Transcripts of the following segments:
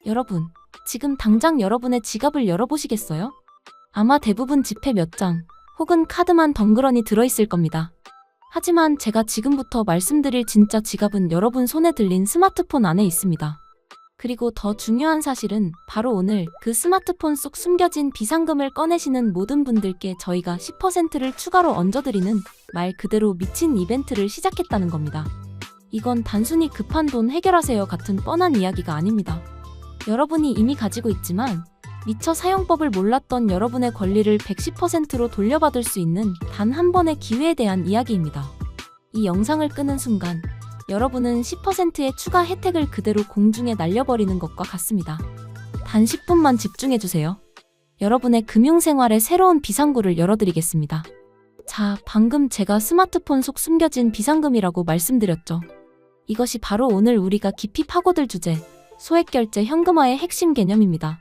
여러분, 지금 당장 여러분의 지갑을 열어보시겠어요? 아마 대부분 지폐 몇 장, 혹은 카드만 덩그러니 들어있을 겁니다. 하지만 제가 지금부터 말씀드릴 진짜 지갑은 여러분 손에 들린 스마트폰 안에 있습니다. 그리고 더 중요한 사실은 바로 오늘 그 스마트폰 속 숨겨진 비상금을 꺼내시는 모든 분들께 저희가 10%를 추가로 얹어드리는 말 그대로 미친 이벤트를 시작했다는 겁니다. 이건 단순히 급한 돈 해결하세요 같은 뻔한 이야기가 아닙니다. 여러분이 이미 가지고 있지만 미처 사용법을 몰랐던 여러분의 권리를 110%로 돌려받을 수 있는 단 한 번의 기회에 대한 이야기입니다. 이 영상을 끄는 순간 여러분은 10%의 추가 혜택을 그대로 공중에 날려버리는 것과 같습니다. 단 10분만 집중해주세요. 여러분의 금융생활의 새로운 비상구를 열어드리겠습니다. 자, 방금 제가 스마트폰 속 숨겨진 비상금이라고 말씀드렸죠. 이것이 바로 오늘 우리가 깊이 파고들 주제, 소액결제 현금화의 핵심 개념입니다.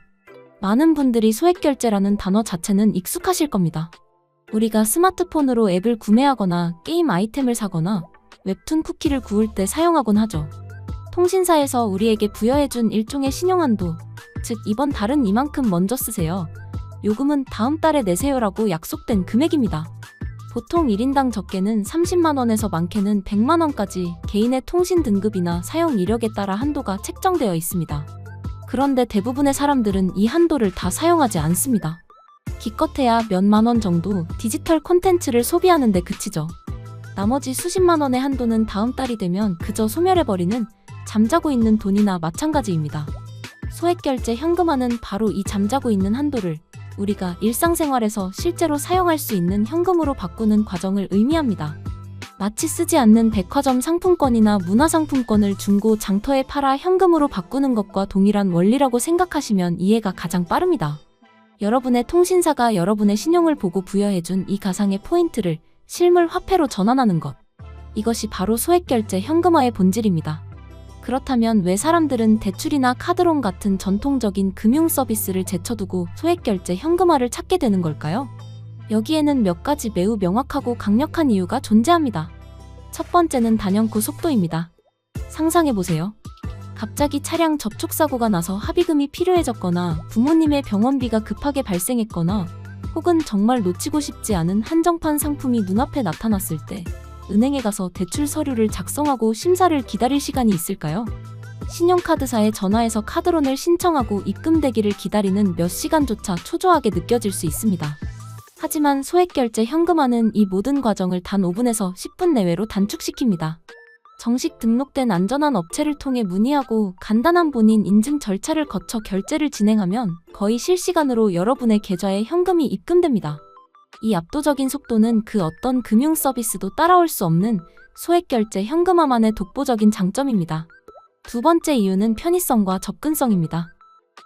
많은 분들이 소액결제라는 단어 자체는 익숙하실 겁니다. 우리가 스마트폰으로 앱을 구매하거나 게임 아이템을 사거나 웹툰 쿠키를 구울 때 사용하곤 하죠. 통신사에서 우리에게 부여해준 일종의 신용한도, 즉 이번 달은 이만큼 먼저 쓰세요. 요금은 다음 달에 내세요라고 약속된 금액입니다. 보통 1인당 적게는 30만원에서 많게는 100만원까지 개인의 통신 등급이나 사용 이력에 따라 한도가 책정되어 있습니다. 그런데 대부분의 사람들은 이 한도를 다 사용하지 않습니다. 기껏해야 몇만원 정도 디지털 콘텐츠를 소비하는 데 그치죠. 나머지 수십만원의 한도는 다음 달이 되면 그저 소멸해버리는 잠자고 있는 돈이나 마찬가지입니다. 소액결제 현금화는 바로 이 잠자고 있는 한도를 우리가 일상생활에서 실제로 사용할 수 있는 현금으로 바꾸는 과정을 의미합니다. 마치 쓰지 않는 백화점 상품권이나 문화상품권을 중고 장터에 팔아 현금으로 바꾸는 것과 동일한 원리라고 생각하시면 이해가 가장 빠릅니다. 여러분의 통신사가 여러분의 신용을 보고 부여해준 이 가상의 포인트를 실물 화폐로 전환하는 것. 이것이 바로 소액결제 현금화의 본질입니다. 그렇다면 왜 사람들은 대출이나 카드론 같은 전통적인 금융 서비스를 제쳐두고 소액결제 현금화를 찾게 되는 걸까요? 여기에는 몇 가지 매우 명확하고 강력한 이유가 존재합니다. 첫 번째는 단연코 속도입니다. 상상해보세요. 갑자기 차량 접촉사고가 나서 합의금이 필요해졌거나 부모님의 병원비가 급하게 발생했거나 혹은 정말 놓치고 싶지 않은 한정판 상품이 눈앞에 나타났을 때 은행에 가서 대출 서류를 작성하고 심사를 기다릴 시간이 있을까요? 신용카드사에 전화해서 카드론을 신청하고 입금되기를 기다리는 몇 시간조차 초조하게 느껴질 수 있습니다. 하지만 소액결제 현금화는 이 모든 과정을 단 5분에서 10분 내외로 단축시킵니다. 정식 등록된 안전한 업체를 통해 문의하고 간단한 본인 인증 절차를 거쳐 결제를 진행하면 거의 실시간으로 여러분의 계좌에 현금이 입금됩니다. 이 압도적인 속도는 그 어떤 금융 서비스도 따라올 수 없는 소액결제 현금화만의 독보적인 장점입니다. 두 번째 이유는 편의성과 접근성입니다.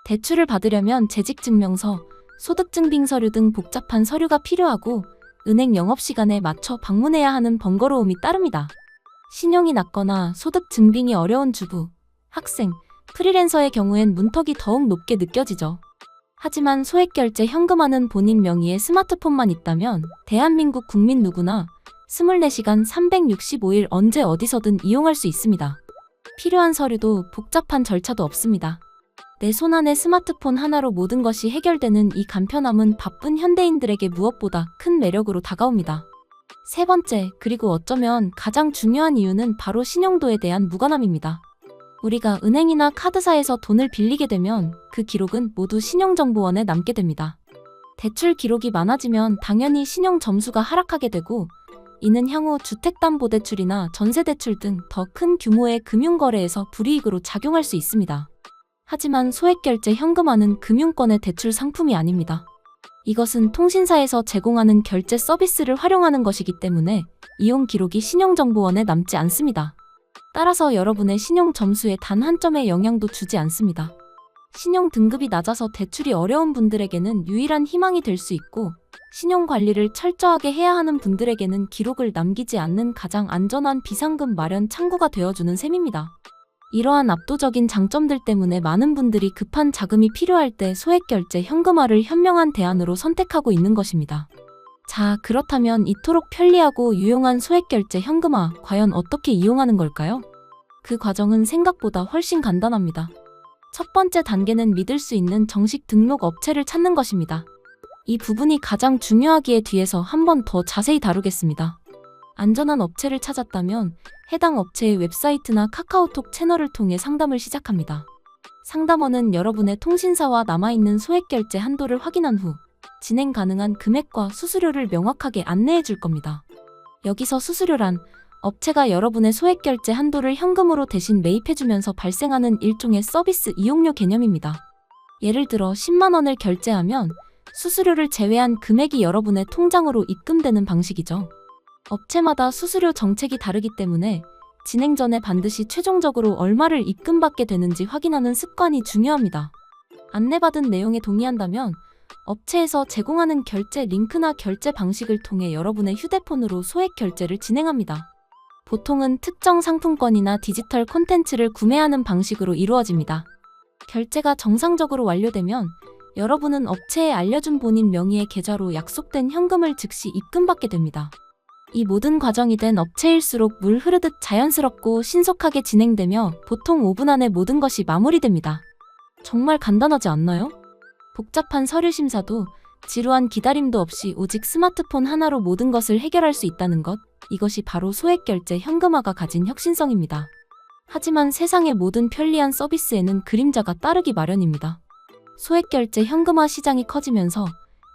대출을 받으려면 재직증명서, 소득증빙 서류 등 복잡한 서류가 필요하고 은행 영업시간에 맞춰 방문해야 하는 번거로움이 따릅니다. 신용이 낮거나 소득 증빙이 어려운 주부, 학생, 프리랜서의 경우엔 문턱이 더욱 높게 느껴지죠. 하지만 소액결제 현금화는 본인 명의의 스마트폰만 있다면 대한민국 국민 누구나 24시간 365일 언제 어디서든 이용할 수 있습니다. 필요한 서류도 복잡한 절차도 없습니다. 내 손안의 스마트폰 하나로 모든 것이 해결되는 이 간편함은 바쁜 현대인들에게 무엇보다 큰 매력으로 다가옵니다. 세 번째, 그리고 어쩌면 가장 중요한 이유는 바로 신용도에 대한 무관함입니다. 우리가 은행이나 카드사에서 돈을 빌리게 되면 그 기록은 모두 신용정보원에 남게 됩니다. 대출 기록이 많아지면 당연히 신용 점수가 하락하게 되고 이는 향후 주택담보대출이나 전세대출 등 더 큰 규모의 금융거래에서 불이익으로 작용할 수 있습니다. 하지만 소액결제 현금화는 금융권의 대출 상품이 아닙니다. 이것은 통신사에서 제공하는 결제 서비스를 활용하는 것이기 때문에 이용 기록이 신용정보원에 남지 않습니다. 따라서 여러분의 신용 점수에 단 한 점의 영향도 주지 않습니다. 신용 등급이 낮아서 대출이 어려운 분들에게는 유일한 희망이 될 수 있고 신용 관리를 철저하게 해야 하는 분들에게는 기록을 남기지 않는 가장 안전한 비상금 마련 창구가 되어주는 셈입니다. 이러한 압도적인 장점들 때문에 많은 분들이 급한 자금이 필요할 때 소액결제 현금화를 현명한 대안으로 선택하고 있는 것입니다. 자, 그렇다면 이토록 편리하고 유용한 소액결제 현금화, 과연 어떻게 이용하는 걸까요? 그 과정은 생각보다 훨씬 간단합니다. 첫 번째 단계는 믿을 수 있는 정식 등록 업체를 찾는 것입니다. 이 부분이 가장 중요하기에 뒤에서 한 번 더 자세히 다루겠습니다. 안전한 업체를 찾았다면 해당 업체의 웹사이트나 카카오톡 채널을 통해 상담을 시작합니다. 상담원은 여러분의 통신사와 남아있는 소액결제 한도를 확인한 후 진행 가능한 금액과 수수료를 명확하게 안내해 줄 겁니다. 여기서 수수료란 업체가 여러분의 소액결제 한도를 현금으로 대신 매입해주면서 발생하는 일종의 서비스 이용료 개념입니다. 예를 들어 10만 원을 결제하면 수수료를 제외한 금액이 여러분의 통장으로 입금되는 방식이죠. 업체마다 수수료 정책이 다르기 때문에 진행 전에 반드시 최종적으로 얼마를 입금받게 되는지 확인하는 습관이 중요합니다. 안내받은 내용에 동의한다면 업체에서 제공하는 결제 링크나 결제 방식을 통해 여러분의 휴대폰으로 소액 결제를 진행합니다. 보통은 특정 상품권이나 디지털 콘텐츠를 구매하는 방식으로 이루어집니다. 결제가 정상적으로 완료되면 여러분은 업체에 알려준 본인 명의의 계좌로 약속된 현금을 즉시 입금받게 됩니다. 이 모든 과정이 된 업체일수록 물 흐르듯 자연스럽고 신속하게 진행되며 보통 5분 안에 모든 것이 마무리됩니다. 정말 간단하지 않나요? 복잡한 서류 심사도 지루한 기다림도 없이 오직 스마트폰 하나로 모든 것을 해결할 수 있다는 것, 이것이 바로 소액결제 현금화가 가진 혁신성입니다. 하지만 세상의 모든 편리한 서비스에는 그림자가 따르기 마련입니다. 소액결제 현금화 시장이 커지면서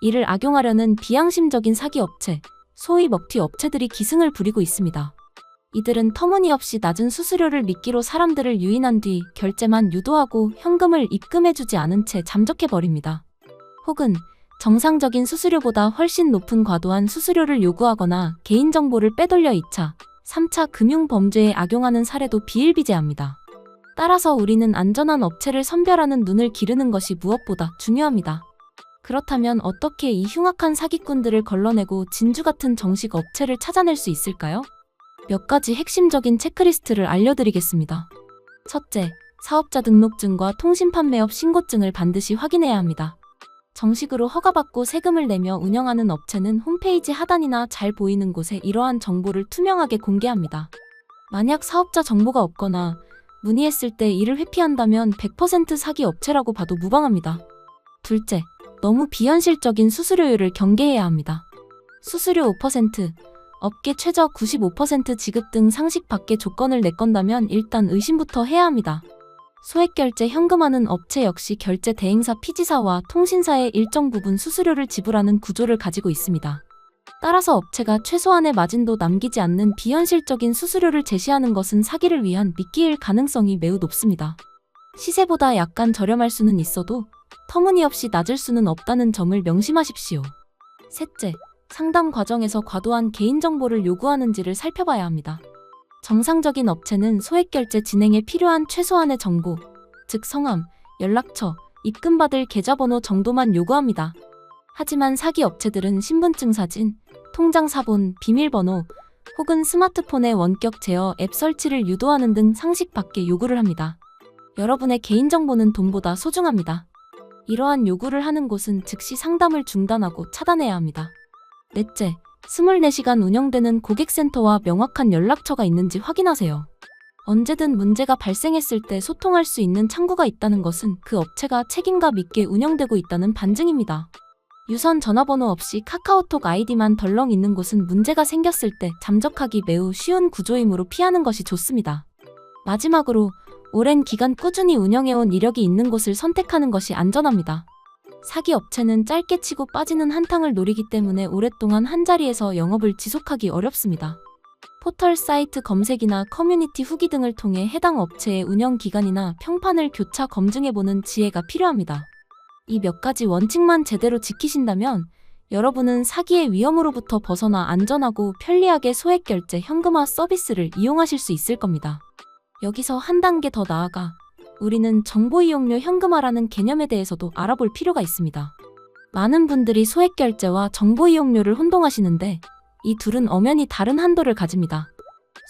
이를 악용하려는 비양심적인 사기업체, 소위 먹튀 업체들이 기승을 부리고 있습니다. 이들은 터무니없이 낮은 수수료를 미끼로 사람들을 유인한 뒤 결제만 유도하고 현금을 입금해주지 않은 채 잠적해버립니다. 혹은 정상적인 수수료보다 훨씬 높은 과도한 수수료를 요구하거나 개인정보를 빼돌려 2차, 3차 금융범죄에 악용하는 사례도 비일비재합니다. 따라서 우리는 안전한 업체를 선별하는 눈을 기르는 것이 무엇보다 중요합니다. 그렇다면 어떻게 이 흉악한 사기꾼들을 걸러내고 진주 같은 정식 업체를 찾아낼 수 있을까요? 몇 가지 핵심적인 체크리스트를 알려드리겠습니다. 첫째, 사업자 등록증과 통신판매업 신고증을 반드시 확인해야 합니다. 정식으로 허가받고 세금을 내며 운영하는 업체는 홈페이지 하단이나 잘 보이는 곳에 이러한 정보를 투명하게 공개합니다. 만약 사업자 정보가 없거나 문의했을 때 이를 회피한다면 100% 사기 업체라고 봐도 무방합니다. 둘째, 너무 비현실적인 수수료율을 경계해야 합니다. 수수료 5%, 업계 최저 95% 지급 등 상식 밖의 조건을 내건다면 일단 의심부터 해야 합니다. 소액결제 현금화는 업체 역시 결제 대행사 피지사와 통신사의 일정 부분 수수료를 지불하는 구조를 가지고 있습니다. 따라서 업체가 최소한의 마진도 남기지 않는 비현실적인 수수료를 제시하는 것은 사기를 위한 미끼일 가능성이 매우 높습니다. 시세보다 약간 저렴할 수는 있어도 터무니없이 낮을 수는 없다는 점을 명심하십시오. 셋째, 상담 과정에서 과도한 개인정보를 요구하는지를 살펴봐야 합니다. 정상적인 업체는 소액결제 진행에 필요한 최소한의 정보, 즉 성함, 연락처, 입금받을 계좌번호 정도만 요구합니다. 하지만 사기 업체들은 신분증 사진, 통장 사본, 비밀번호, 혹은 스마트폰의 원격 제어 앱 설치를 유도하는 등 상식 밖의 요구를 합니다. 여러분의 개인정보는 돈보다 소중합니다. 이러한 요구를 하는 곳은 즉시 상담을 중단하고 차단해야 합니다. 넷째, 24시간 운영되는 고객센터와 명확한 연락처가 있는지 확인하세요. 언제든 문제가 발생했을 때 소통할 수 있는 창구가 있다는 것은 그 업체가 책임감 있게 운영되고 있다는 반증입니다. 유선 전화번호 없이 카카오톡 아이디만 덜렁 있는 곳은 문제가 생겼을 때 잠적하기 매우 쉬운 구조이므로 피하는 것이 좋습니다. 마지막으로, 오랜 기간 꾸준히 운영해온 이력이 있는 곳을 선택하는 것이 안전합니다. 사기 업체는 짧게 치고 빠지는 한탕을 노리기 때문에 오랫동안 한자리에서 영업을 지속하기 어렵습니다. 포털 사이트 검색이나 커뮤니티 후기 등을 통해 해당 업체의 운영 기간이나 평판을 교차 검증해보는 지혜가 필요합니다. 이 몇 가지 원칙만 제대로 지키신다면 여러분은 사기의 위험으로부터 벗어나 안전하고 편리하게 소액결제 현금화 서비스를 이용하실 수 있을 겁니다. 여기서 한 단계 더 나아가 우리는 정보이용료 현금화라는 개념에 대해서도 알아볼 필요가 있습니다. 많은 분들이 소액결제와 정보이용료를 혼동하시는데 이 둘은 엄연히 다른 한도를 가집니다.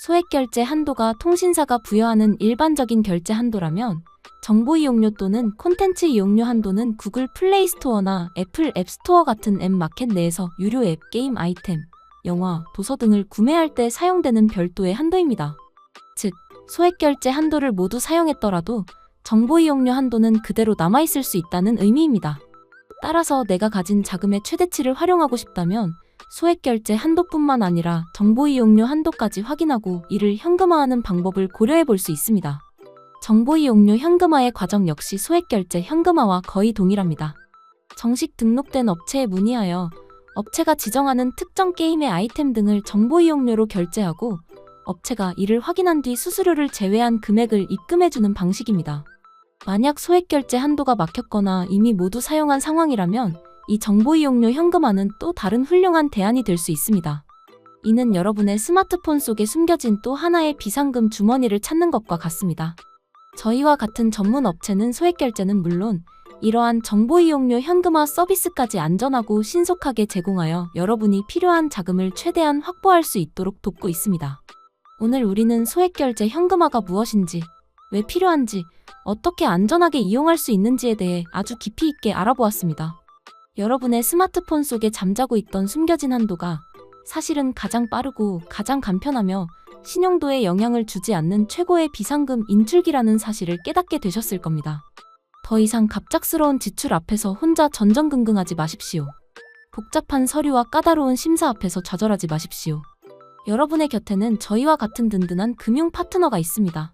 소액결제 한도가 통신사가 부여하는 일반적인 결제 한도라면 정보이용료 또는 콘텐츠 이용료 한도는 구글 플레이 스토어나 애플 앱 스토어 같은 앱 마켓 내에서 유료 앱, 게임 아이템, 영화, 도서 등을 구매할 때 사용되는 별도의 한도입니다. 즉, 소액결제 한도를 모두 사용했더라도 정보 이용료 한도는 그대로 남아있을 수 있다는 의미입니다. 따라서 내가 가진 자금의 최대치를 활용하고 싶다면 소액 결제 한도뿐만 아니라 정보 이용료 한도까지 확인하고 이를 현금화하는 방법을 고려해 볼 수 있습니다. 정보 이용료 현금화의 과정 역시 소액 결제 현금화와 거의 동일합니다. 정식 등록된 업체에 문의하여 업체가 지정하는 특정 게임의 아이템 등을 정보 이용료로 결제하고 업체가 이를 확인한 뒤 수수료를 제외한 금액을 입금해주는 방식입니다. 만약 소액 결제 한도가 막혔거나 이미 모두 사용한 상황이라면 이 정보 이용료 현금화는 또 다른 훌륭한 대안이 될 수 있습니다. 이는 여러분의 스마트폰 속에 숨겨진 또 하나의 비상금 주머니를 찾는 것과 같습니다. 저희와 같은 전문 업체는 소액 결제는 물론 이러한 정보 이용료 현금화 서비스까지 안전하고 신속하게 제공하여 여러분이 필요한 자금을 최대한 확보할 수 있도록 돕고 있습니다. 오늘 우리는 소액 결제 현금화가 무엇인지, 왜 필요한지, 어떻게 안전하게 이용할 수 있는지에 대해 아주 깊이 있게 알아보았습니다. 여러분의 스마트폰 속에 잠자고 있던 숨겨진 한도가 사실은 가장 빠르고 가장 간편하며 신용도에 영향을 주지 않는 최고의 비상금 인출기라는 사실을 깨닫게 되셨을 겁니다. 더 이상 갑작스러운 지출 앞에서 혼자 전전긍긍하지 마십시오. 복잡한 서류와 까다로운 심사 앞에서 좌절하지 마십시오. 여러분의 곁에는 저희와 같은 든든한 금융 파트너가 있습니다.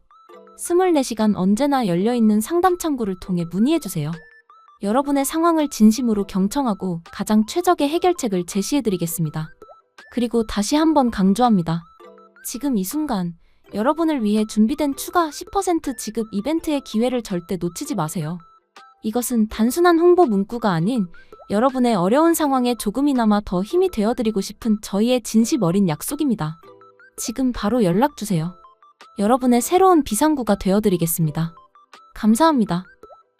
24시간 언제나 열려있는 상담 창구를 통해 문의해주세요. 여러분의 상황을 진심으로 경청하고 가장 최적의 해결책을 제시해드리겠습니다. 그리고 다시 한번 강조합니다. 지금 이 순간 여러분을 위해 준비된 추가 10% 지급 이벤트의 기회를 절대 놓치지 마세요. 이것은 단순한 홍보 문구가 아닌 여러분의 어려운 상황에 조금이나마 더 힘이 되어드리고 싶은 저희의 진심 어린 약속입니다. 지금 바로 연락주세요. 여러분의 새로운 비상구가 되어드리겠습니다. 감사합니다.